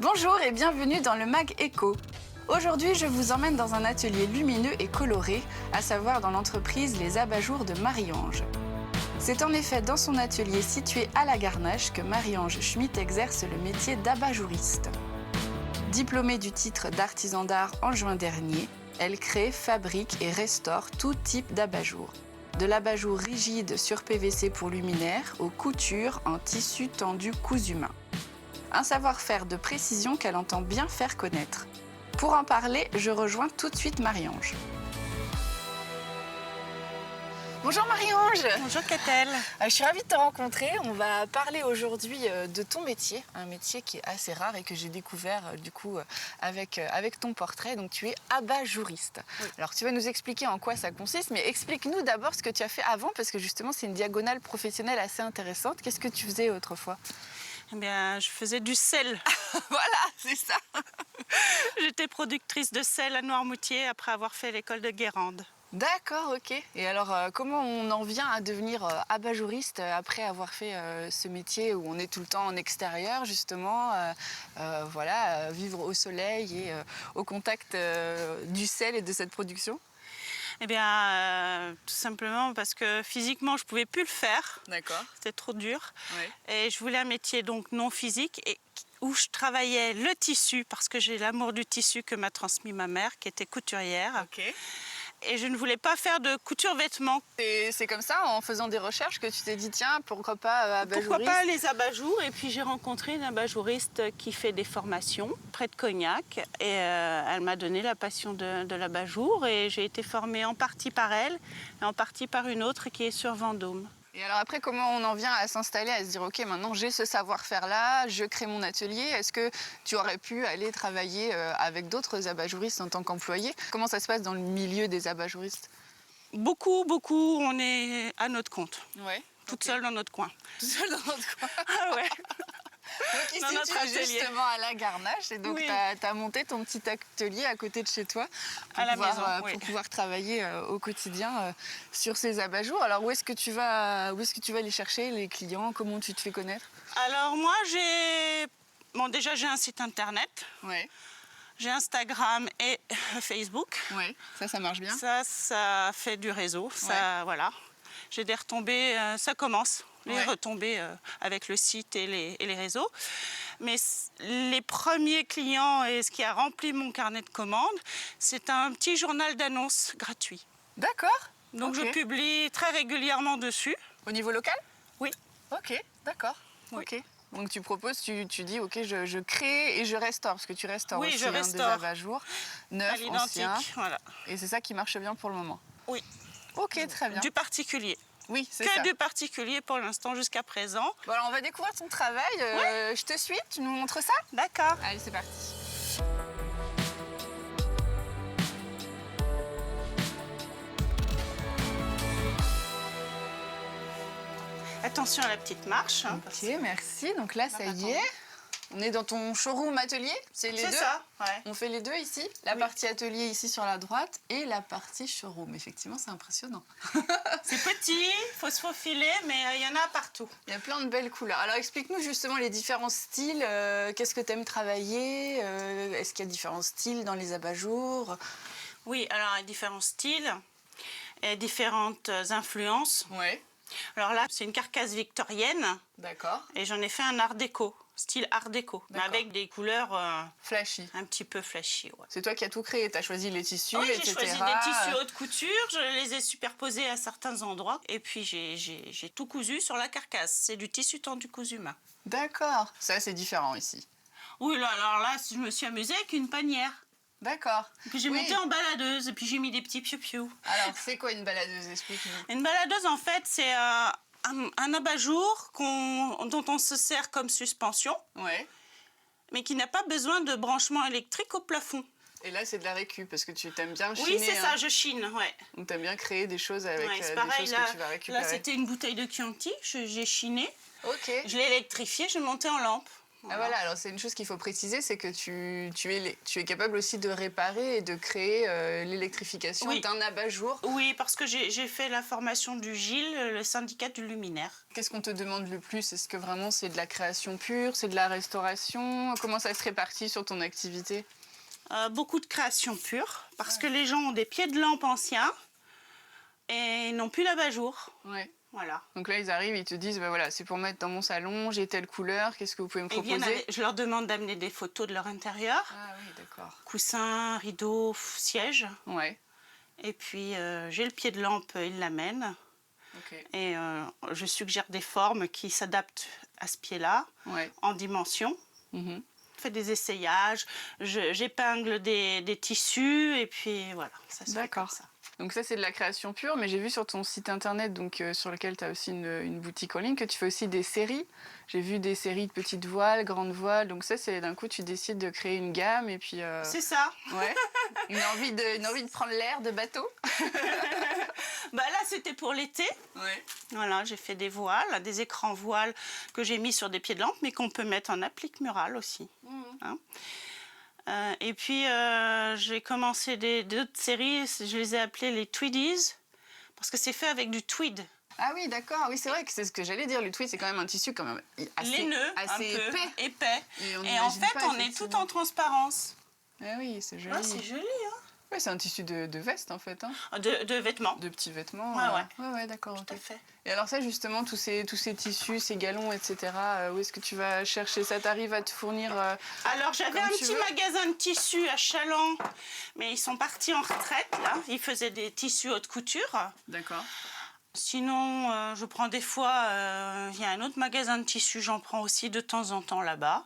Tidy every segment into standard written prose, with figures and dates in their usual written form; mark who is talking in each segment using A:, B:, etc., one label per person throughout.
A: Bonjour et bienvenue dans le Mag Eco. Aujourd'hui, je vous emmène dans un atelier lumineux et coloré, à savoir dans l'entreprise Les Abat-Jours de Marie-Ange. C'est en effet dans son atelier situé à la Garnache que Marie-Ange Schmitt exerce le métier d'abat-jouriste. Diplômée du titre d'artisan d'art en juin dernier, elle crée, fabrique et restaure tout type d'abat-jour. De l'abat-jour rigide sur PVC pour luminaire aux coutures en tissu tendu cousu main. Un savoir-faire de précision qu'elle entend bien faire connaître. Pour en parler, je rejoins tout de suite Marie-Ange. Bonjour Marie-Ange.
B: Bonjour Catel.
A: Je suis ravie de te rencontrer. On va parler aujourd'hui de ton métier, un métier qui est assez rare et que j'ai découvert avec ton portrait. Donc tu es abat-jouriste. Oui. Alors tu vas nous expliquer en quoi ça consiste, mais explique-nous d'abord ce que tu as fait avant parce que justement c'est une diagonale professionnelle assez intéressante. Qu'est-ce que tu faisais autrefois ?
B: Eh bien, je faisais du sel.
A: Voilà, c'est ça.
B: J'étais productrice de sel à Noirmoutier après avoir fait l'école de Guérande.
A: D'accord, ok. Et alors, comment on en vient à devenir abat-jouriste après avoir fait ce métier où on est tout le temps en extérieur, justement, vivre au soleil et au contact du sel et de cette production ?
B: Eh bien, tout simplement parce que physiquement, je ne pouvais plus le faire.
A: D'accord.
B: C'était trop dur.
A: Oui.
B: Et je voulais un métier donc non physique et où je travaillais le tissu parce que j'ai l'amour du tissu que m'a transmis ma mère qui était couturière.
A: Ok.
B: Et je ne voulais pas faire de couture vêtements.
A: Et c'est comme ça, en faisant des recherches, que tu t'es dit, tiens, pourquoi pas abat-jouriste ?
B: Pourquoi pas les abat-jours ? Et puis j'ai rencontré une abat-jouriste qui fait des formations près de Cognac. Et elle m'a donné la passion de l'abat-jour. Et j'ai été formée en partie par elle et en partie par une autre qui est sur Vendôme.
A: Et alors après, comment on en vient à s'installer, à se dire, ok, maintenant j'ai ce savoir-faire-là, je crée mon atelier. Est-ce que tu aurais pu aller travailler avec d'autres abat-jouristes en tant qu'employé ? Comment ça se passe dans le milieu des abat-jouristes ?
B: Beaucoup, on est à notre compte.
A: Ouais.
B: Toute seule dans notre coin.
A: Toute seule dans notre coin.
B: Ah ouais.
A: Donc ici,
B: dans notre
A: tu es
B: atelier.
A: justement à la Garnache et donc
B: Oui.
A: tu as monté ton petit atelier à côté de chez toi
B: À la maison,
A: pour pouvoir travailler au quotidien sur ces abat-jours. Alors où est-ce que tu vas les chercher, les clients ? Comment tu te fais connaître ?
B: Alors moi, déjà j'ai un site internet.
A: Ouais.
B: J'ai Instagram et Facebook.
A: Ouais, ça marche bien.
B: Ça fait du réseau. Ça, voilà. J'ai des retombées, ça commence. Les retombées avec le site et les réseaux. Mais les premiers clients et ce qui a rempli mon carnet de commandes, c'est un petit journal d'annonces gratuit.
A: D'accord.
B: Donc
A: Ok.
B: je publie très régulièrement dessus.
A: Au niveau local ?
B: Oui.
A: Ok, d'accord.
B: Oui.
A: Ok. Donc tu proposes, tu dis, ok, je crée et je restaure, parce que tu restaures
B: Oui,
A: aussi
B: je
A: des
B: restaure.
A: abat-jours,
B: À
A: neufs,
B: l'identique,
A: anciens.
B: voilà.
A: Et c'est ça qui marche bien pour le moment.
B: Oui.
A: Ok, très bien.
B: Du particulier.
A: Oui, c'est
B: Que
A: ça.
B: du particulier pour l'instant jusqu'à présent.
A: Bon, alors on va découvrir ton travail. Je te suis, tu nous montres ça ?
B: D'accord.
A: Allez, c'est parti.
B: Attention à la petite marche. Hein,
A: Ok, merci. Donc là, ça y est. On est dans ton showroom atelier, c'est les deux.
B: C'est ça, ouais.
A: On fait les deux ici. La partie atelier ici sur la droite et la partie showroom. Effectivement, c'est impressionnant.
B: C'est petit, il faut se faufiler, mais il y en a partout.
A: Il y a plein de belles couleurs. Alors explique-nous justement les différents styles. Qu'est-ce que tu aimes travailler ? Est-ce qu'il y a différents styles dans les abat-jours ?
B: Oui, alors il y a différents styles et différentes influences.
A: Ouais.
B: Alors là, c'est une carcasse victorienne
A: D'accord.
B: et j'en ai fait un art déco, style art déco, mais
A: D'accord.
B: avec des couleurs
A: Flashy.
B: un petit peu flashy. Ouais.
A: C'est toi qui as tout créé. Tu as choisi les tissus,
B: Oui,
A: etc.
B: j'ai choisi des tissus haute couture, je les ai superposés à certains endroits et puis j'ai tout cousu sur la carcasse. C'est du tissu tendu cousu main.
A: D'accord. Ça, c'est différent ici.
B: Oui, alors là, je me suis amusée avec une panière.
A: D'accord.
B: Et puis j'ai monté en baladeuse et puis j'ai mis des petits piou-piou.
A: Alors, c'est quoi une baladeuse ? Explique-nous.
B: Une baladeuse, en fait, c'est un abat-jour dont on se sert comme suspension,
A: Ouais.
B: mais qui n'a pas besoin de branchement électrique au plafond.
A: Et là, c'est de la récup parce que tu t'aimes bien chiner.
B: Oui, c'est ça, je chine, ouais.
A: Donc, tu aimes bien créer des choses avec
B: Ouais, c'est
A: des
B: pareil,
A: choses
B: là,
A: que tu vas récupérer.
B: là, c'était une bouteille de Chianti, j'ai chiné,
A: Ok.
B: je l'ai électrifiée, j'ai monté en lampe.
A: Ah voilà, alors c'est une chose qu'il faut préciser, c'est que tu es capable aussi de réparer et de créer l'électrification d'un abat-jour.
B: Oui, parce que j'ai fait la formation du GIL, le syndicat du luminaire.
A: Qu'est-ce qu'on te demande le plus? Est-ce que vraiment c'est de la création pure, c'est de la restauration? Comment ça se répartit sur ton activité?
B: Beaucoup de création pure, parce que les gens ont des pieds de lampe anciens et n'ont plus l'abat-jour.
A: Ouais.
B: Voilà.
A: Donc là, ils arrivent, ils te disent, bah voilà, c'est pour mettre dans mon salon, j'ai telle couleur, qu'est-ce que vous pouvez me proposer?
B: Je leur demande d'amener des photos de leur intérieur.
A: Ah oui, d'accord.
B: Coussins, rideaux, sièges.
A: Ouais.
B: Et puis, j'ai le pied de lampe, ils l'amènent.
A: Ok.
B: Et je suggère des formes qui s'adaptent à ce pied-là, en dimension. Je fais des essayages, j'épingle des tissus, et puis voilà, ça se fait comme ça.
A: Donc ça, c'est de la création pure, mais j'ai vu sur ton site internet, donc, sur lequel tu as aussi une boutique en ligne, que tu fais aussi des séries. J'ai vu des séries de petites voiles, grandes voiles, donc ça, c'est d'un coup, tu décides de créer une gamme, et puis...
B: C'est ça.
A: Ouais. Une envie de prendre l'air de bateau.
B: Bah là, c'était pour l'été.
A: Ouais.
B: Voilà, j'ai fait des voiles, des écrans voiles que j'ai mis sur des pieds de lampe, mais qu'on peut mettre en applique murale aussi. Hein. Et puis, j'ai commencé d'autres séries, je les ai appelées les Tweedies, parce que c'est fait avec du tweed.
A: Ah oui, d'accord, oui, c'est vrai que c'est ce que j'allais dire. Le tweed, c'est quand même un tissu quand même assez,
B: laineux,
A: assez
B: un peu
A: épais.
B: Et en fait, on est tout en transparence.
A: Ah oui, c'est joli.
B: Ah, c'est joli, hein.
A: Oui, c'est un tissu de veste en fait. Hein.
B: De vêtements.
A: De petits vêtements.
B: Ouais,
A: d'accord.
B: Tout à fait.
A: Et alors ça, justement, tous ces tissus, ces galons, etc., où est-ce que tu vas chercher ça? T'arrives à te fournir
B: Alors, j'avais un petit magasin de tissus à Chaland, mais ils sont partis en retraite, là. Ils faisaient des tissus haute couture.
A: D'accord.
B: Sinon, je prends des fois... Il y a un autre magasin de tissus, j'en prends aussi de temps en temps là-bas.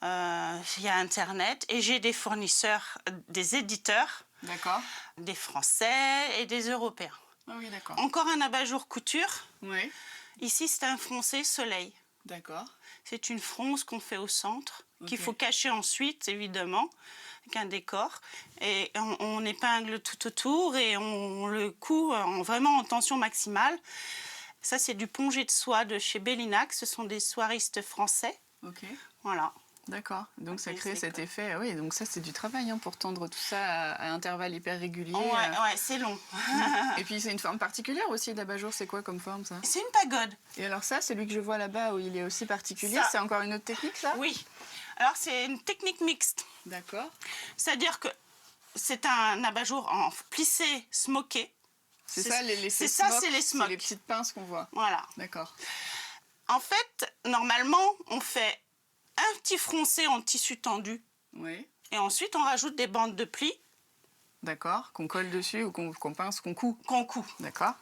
B: Il y a Internet et j'ai des fournisseurs, des éditeurs, des Français et des Européens.
A: Ah oui, d'accord.
B: Encore un abat-jour couture.
A: Oui.
B: Ici, c'est un froncé soleil.
A: D'accord.
B: C'est une fronce qu'on fait au centre, qu'il faut cacher ensuite, évidemment, avec un décor. Et on épingle tout autour et on le coud vraiment en tension maximale. Ça, c'est du pongé de soie de chez Bellinac. Ce sont des soieristes français.
A: Ok.
B: Voilà.
A: D'accord. Donc ça crée cet effet. Oui, donc ça c'est du travail pour tendre tout ça à intervalles hyper réguliers.
B: Ouais, c'est long.
A: Et puis c'est une forme particulière aussi d'abat-jour. C'est quoi comme forme ça?
B: C'est une pagode.
A: Et alors ça, celui que je vois là-bas où il est aussi particulier, c'est encore une autre technique ça?
B: Oui. Alors c'est une technique mixte.
A: D'accord.
B: C'est-à-dire que c'est un abat-jour en plissé smoké.
A: C'est ça les smocks.
B: C'est les smocks.
A: C'est les petites pinces qu'on voit.
B: Voilà.
A: D'accord.
B: En fait, normalement, on fait un petit froncé en tissu tendu.
A: Oui.
B: Et ensuite, on rajoute des bandes de plis.
A: D'accord. Qu'on colle dessus ou qu'on pince, qu'on coud.
B: Qu'on coud.
A: D'accord.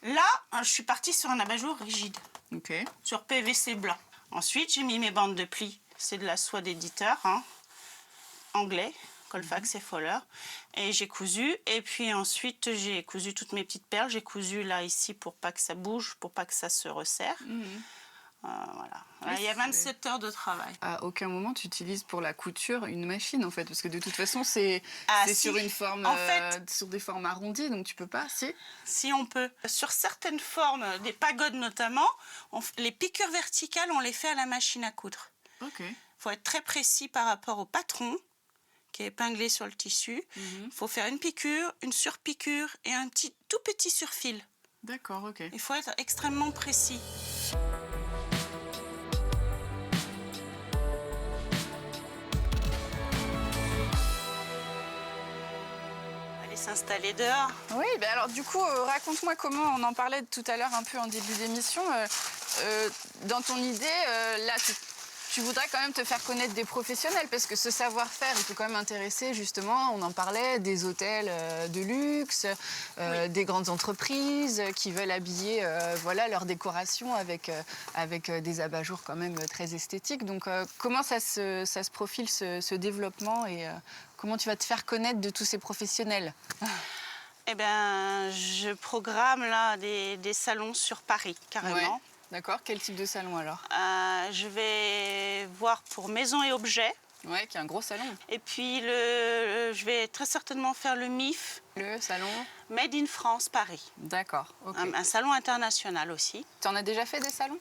B: Là, je suis partie sur un abat-jour rigide.
A: Ok.
B: Sur PVC blanc. Ensuite, j'ai mis mes bandes de plis. C'est de la soie d'éditeur, anglais, Colfax et Fowler. Et j'ai cousu. Et puis ensuite, j'ai cousu toutes mes petites perles. J'ai cousu là, ici, pour pas que ça bouge, pour pas que ça se resserre. Voilà.
A: Oui,
B: il y a 27 heures de travail.
A: À aucun moment tu utilises pour la couture une machine en fait, parce que de toute façon c'est sur une forme, sur des formes arrondies, donc tu peux pas.
B: Si on peut. Sur certaines formes, des pagodes notamment, les piqûres verticales, on les fait à la machine à coudre.
A: Ok.
B: Faut être très précis par rapport au patron qui est épinglé sur le tissu. Il faut faire une piqûre, une surpiqûre et un tout petit surfil.
A: D'accord, ok.
B: Il faut être extrêmement précis. S'installer dehors.
A: Oui, ben alors du coup, raconte-moi comment, on en parlait tout à l'heure un peu en début d'émission, dans ton idée, là, tu voudrais quand même te faire connaître des professionnels, parce que ce savoir-faire, il peut quand même intéresser justement, on en parlait, des hôtels de luxe, des grandes entreprises qui veulent habiller leur décoration avec des abat-jours quand même très esthétiques. Donc comment ça se profile ce développement et comment tu vas te faire connaître de tous ces professionnels?
B: Eh bien, je programme là des salons sur Paris, carrément.
A: Ouais. D'accord. Quel type de salon alors?
B: Je vais voir pour Maison et Objets.
A: Ouais, qui est un gros salon.
B: Et puis, je vais très certainement faire le MIF.
A: Le salon
B: Made in France, Paris.
A: D'accord. Okay.
B: Un salon international aussi.
A: Tu en as déjà fait des salons?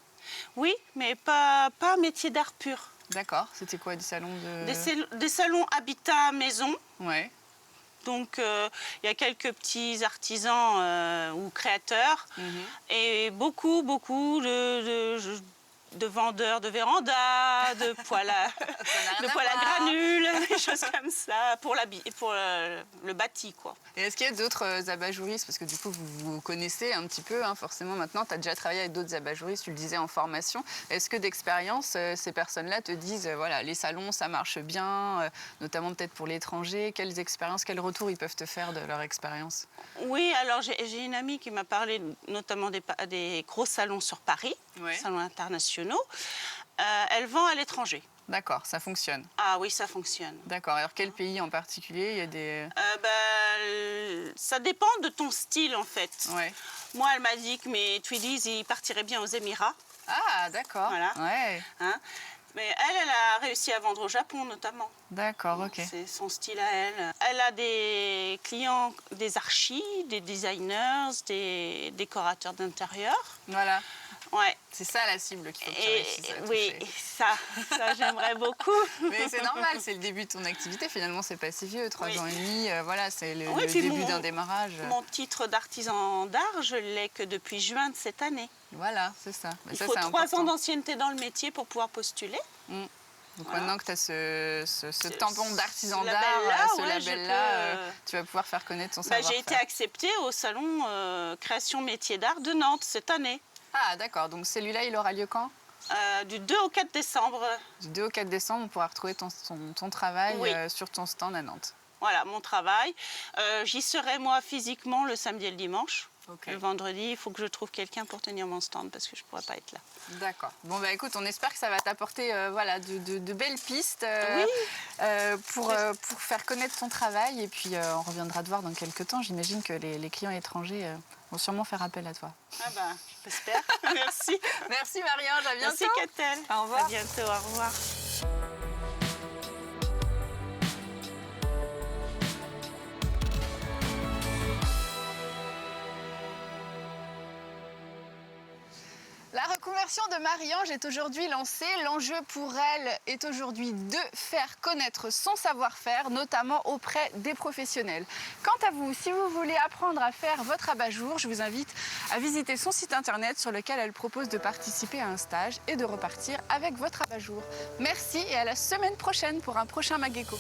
B: Oui, mais pas métier d'art pur.
A: D'accord, c'était quoi, des salons de...
B: Des salons habitat maison.
A: Ouais.
B: Donc, il y a quelques petits artisans ou créateurs et beaucoup de vendeurs de vérandas, de poêles à granules, des choses comme ça, pour le bâti, quoi.
A: Et est-ce qu'il y a d'autres abajouristes? Parce que du coup, vous vous connaissez un petit peu, hein, forcément, maintenant. Tu as déjà travaillé avec d'autres abajouristes, tu le disais, en formation. Est-ce que d'expérience, ces personnes-là te disent, voilà, les salons, ça marche bien, notamment peut-être pour l'étranger? Quelles expériences, quels retours ils peuvent te faire de leur expérience?
B: Oui, alors j'ai une amie qui m'a parlé notamment des gros salons sur Paris, salons internationaux. Elle vend à l'étranger.
A: D'accord, ça fonctionne.
B: Ah oui, ça fonctionne.
A: D'accord. Alors, quel pays en particulier? Il y a des...
B: Ça dépend de ton style, en fait.
A: Ouais.
B: Moi, elle m'a dit que mes Tweedies, ils partiraient bien aux Émirats.
A: Ah, d'accord.
B: Voilà.
A: Ouais.
B: Hein? Mais elle a réussi à vendre au Japon, notamment.
A: D'accord, ok.
B: C'est son style à elle. Elle a des clients, des archis, des designers, des décorateurs d'intérieur.
A: Voilà.
B: Ouais.
A: C'est ça la cible qu'il faut que tu réussisses à
B: oui,
A: toucher.
B: ça j'aimerais beaucoup.
A: Mais c'est normal, c'est le début de ton activité. Finalement, c'est pas si vieux, 3 ans et demi. Voilà, c'est le
B: puis
A: début d'un démarrage.
B: Mon titre d'artisan d'art, je l'ai que depuis juin de cette année.
A: Voilà, c'est ça. Mais
B: Il
A: ça,
B: faut
A: c'est
B: 3 ans
A: important.
B: d'ancienneté dans le métier pour pouvoir postuler.
A: Donc
B: Voilà.
A: maintenant que tu as ce tampon d'artisan
B: ce
A: d'art,
B: label-là,
A: ce
B: ouais,
A: label-là, tu vas pouvoir faire connaître ton savoir-faire.
B: J'ai été acceptée au salon Création Métier d'Art de Nantes cette année.
A: Ah, d'accord. Donc celui-là, il aura lieu quand?
B: Du 2 au 4 décembre.
A: Du 2 au 4 décembre, on pourra retrouver ton travail sur ton stand à Nantes.
B: Voilà, mon travail. J'y serai, moi, physiquement, le samedi et le dimanche.
A: Okay.
B: Le vendredi, il faut que je trouve quelqu'un pour tenir mon stand parce que je ne pourrai pas être là.
A: D'accord. Bon, bah écoute, on espère que ça va t'apporter voilà, de belles pistes pour faire connaître ton travail. Et puis, on reviendra te voir dans quelques temps. J'imagine que les clients étrangers vont sûrement faire appel à toi.
B: Ah ben, j'espère. Merci.
A: Merci Marie-Ange, à bientôt.
B: Merci Catel.
A: Au revoir.
B: À bientôt, au revoir.
A: La reconversion de Marie-Ange est aujourd'hui lancée. L'enjeu pour elle est aujourd'hui de faire connaître son savoir-faire, notamment auprès des professionnels. Quant à vous, si vous voulez apprendre à faire votre abat-jour, je vous invite à visiter son site internet sur lequel elle propose de participer à un stage et de repartir avec votre abat-jour. Merci et à la semaine prochaine pour un prochain Mag Éco.